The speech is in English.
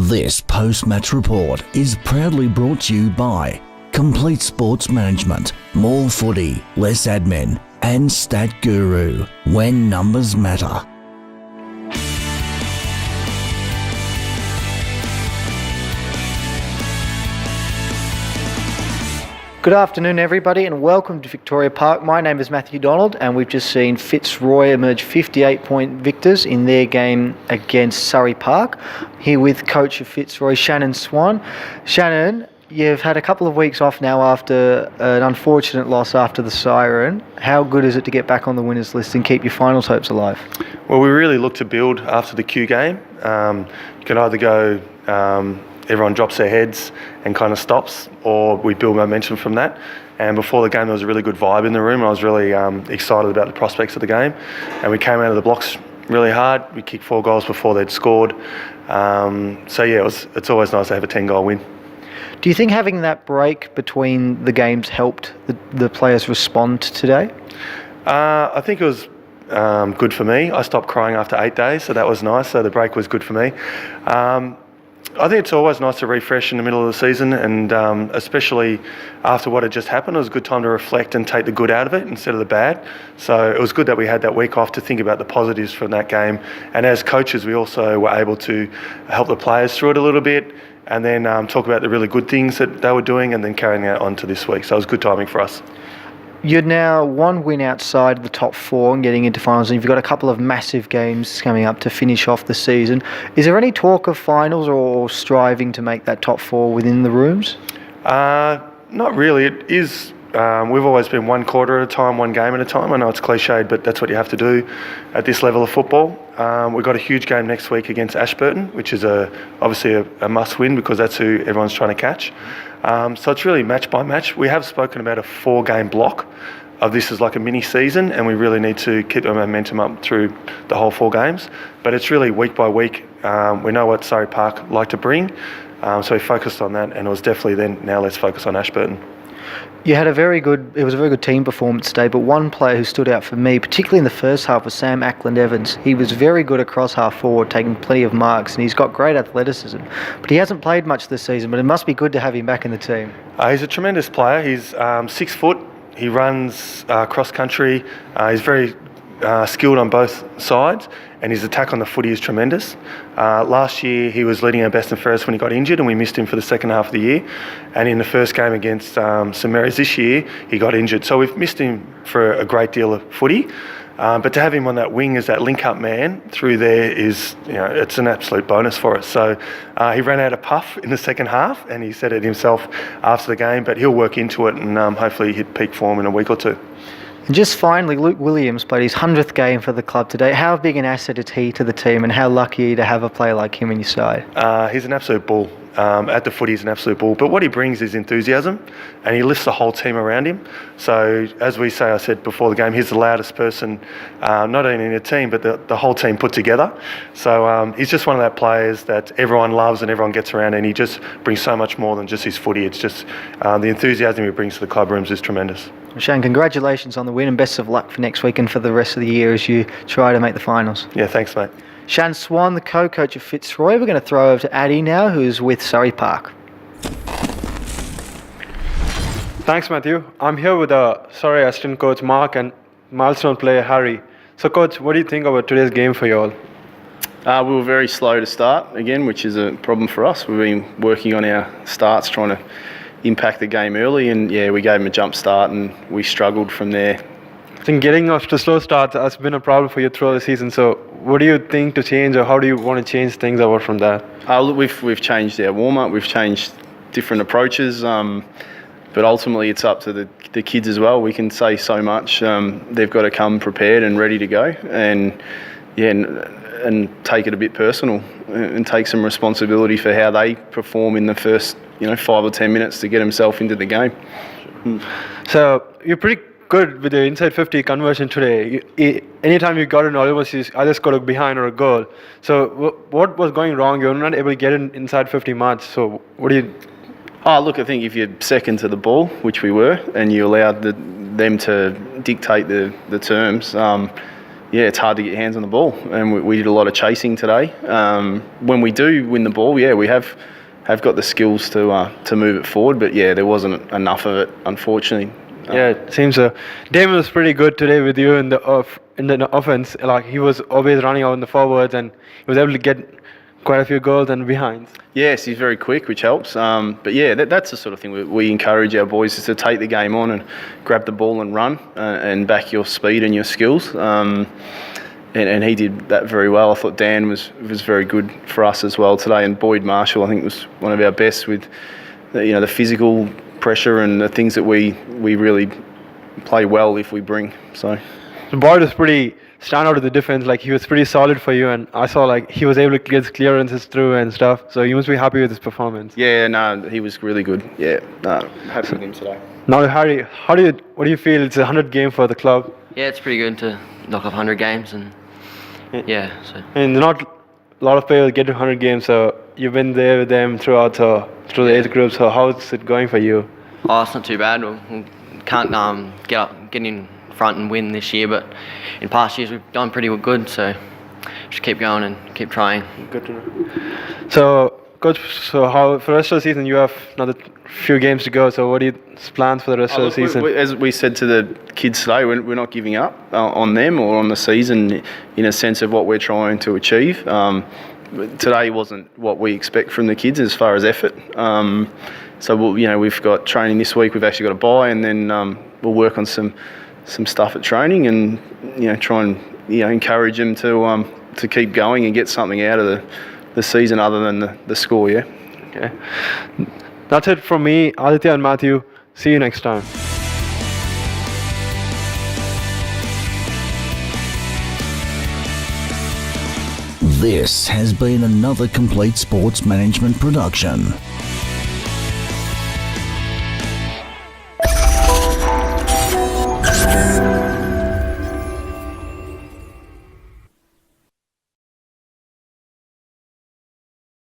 This post-match report is proudly brought to you by Complete Sports Management, more footy, less admin, and Stat Guru, when numbers matter. Good afternoon, everybody, and welcome to Victoria Park. My name is Matthew Donald, and we've just seen Fitzroy emerge 58-point victors in their game against Surrey Park. Here with coach of Fitzroy, Shannon Swan. Shannon, you've had a couple of weeks off now after an unfortunate loss after the siren. How good is it to get back on the winners list and keep your finals hopes alive? Well, we really look to build after the Q game. You can either go everyone drops their heads and kind of stops, or we build momentum from that. And before the game, there was a really good vibe in the room. I was really excited about the prospects of the game. And we came out of the blocks really hard. We kicked 4 goals before they'd scored. It's always nice to have a 10-goal win. Do you think having that break between the games helped the players respond today? I think it was good for me. I stopped crying after 8 days, so that was nice. So the break was good for me. I think it's always nice to refresh in the middle of the season, and especially after what had just happened, it was a good time to reflect and take the good out of it instead of the bad. So it was good that we had that week off to think about the positives from that game. And as coaches, we also were able to help the players through it a little bit, and then talk about the really good things that they were doing, and then carrying that on to this week. So it was good timing for us. You're now one win outside the top 4 and getting into finals, and you've got a couple of massive games coming up to finish off the season. Is there any talk of finals or striving to make that top 4 within the rooms? Not really. It is. We've always been one quarter at a time, one game at a time. I know it's cliched, but that's what you have to do at this level of football. We've got a huge game next week against Ashburton, which is obviously a must-win because that's who everyone's trying to catch. So it's really match by match. We have spoken about a 4-game block of this as like a mini season, and we really need to keep the momentum up through the whole 4 games. But it's really week by week. We know what Surrey Park like to bring, so we focused on that, and it was definitely then, now let's focus on Ashburton. You had it was a very good team performance today, but one player who stood out for me, particularly in the first half, was Sam Ackland-Evans. He was very good across half forward, taking plenty of marks, and he's got great athleticism. But he hasn't played much this season, but it must be good to have him back in the team. He's a tremendous player. He's 6 foot. He runs cross country. He's very skilled on both sides, and his attack on the footy is tremendous. Last year he was leading our best and fairest when he got injured, and we missed him for the second half of the year. And in the first game against St Mary's this year, he got injured. So we've missed him for a great deal of footy. But to have him on that wing as that link-up man through there is, it's an absolute bonus for us. So he ran out of puff in the second half, and he said it himself after the game, but he'll work into it and hopefully hit peak form in a week or 2. And just finally, Luke Williams played his 100th game for the club today. How big an asset is he to the team, and how lucky are you to have a player like him in your side? He's an absolute bull. At the footy, he's an absolute bull. But what he brings is enthusiasm, and he lifts the whole team around him. So, as we say, I said before the game, he's the loudest person, not only in the team, but the whole team put together. So he's just one of that players that everyone loves and everyone gets around, and he just brings so much more than just his footy. It's just the enthusiasm he brings to the club rooms is tremendous. Shane, congratulations on the win, and best of luck for next week and for the rest of the year as you try to make the finals. Yeah, thanks, mate. Shan Swan, the co-coach of Fitzroy. We're going to throw over to Addy now, who's with Surrey Park. Thanks, Matthew. I'm here with Surrey assistant coach Mark and milestone player Harry. So, coach, what do you think about today's game for you all? We were very slow to start again, which is a problem for us. We've been working on our starts, trying to impact the game early, and we gave them a jump start and we struggled from there. I think getting off to slow starts has been a problem for you throughout the season. So, what do you think to change, or how do you want to change things over from that? Look, we've changed our warm up, we've changed different approaches, but ultimately it's up to the kids as well. We can say so much. They've got to come prepared and ready to go, and take it a bit personal and take some responsibility for how they perform in the first 5 or 10 minutes to get themselves into the game. So you're pretty good with the inside 50 conversion today. Anytime you got in, almost you either scored a behind or a goal. So what was going wrong? You're not able to get in inside 50 much. So what do you? Look, I think if you're second to the ball, which we were, and you allowed them to dictate the terms, yeah, it's hard to get your hands on the ball, and we did a lot of chasing today. When we do win the ball, yeah, we have got the skills to move it forward, but yeah, there wasn't enough of it, unfortunately. Yeah, it seems so. Damon was pretty good today with you in the offense. Like, he was always running out in the forwards, and he was able to get quite a few goals and behinds. Yes, he's very quick, which helps. But yeah, that's the sort of thing we encourage our boys is to take the game on and grab the ball and run and back your speed and your skills. And he did that very well. I thought Dan was very good for us as well today, and Boyd Marshall I think was one of our best with the physical pressure and the things that we really play well if we bring. So Boyd was pretty stand out of the defense. Like, he was pretty solid for you, and I saw like he was able to get his clearances through and stuff. So you must be happy with his performance. Yeah, no, he was really good. Yeah, happy with him today. Now, Harry, what do you feel? It's a 100 game for the club. Yeah, it's pretty good to knock off 100 games, and yeah. So. And not a lot of players get to 100 games, so you've been there with them through the age group. So how's it going for you? Oh, it's not too bad. We can't get in front and win this year, but in past years we've done pretty good. So just keep going and keep trying. Good to know. So, Coach, how for the rest of the season you have another few games to go. So what are your plans for the rest of the season? As we said to the kids today, we're not giving up on them or on the season in a sense of what we're trying to achieve. Today wasn't what we expect from the kids as far as effort. So we've got training this week. We've actually got a bye, and then we'll work on some stuff at training, and try and encourage them to keep going and get something out of the season other than the score. Yeah. Okay. That's it from me, Aditya and Matthew. See you next time. This has been another Complete Sports Management production.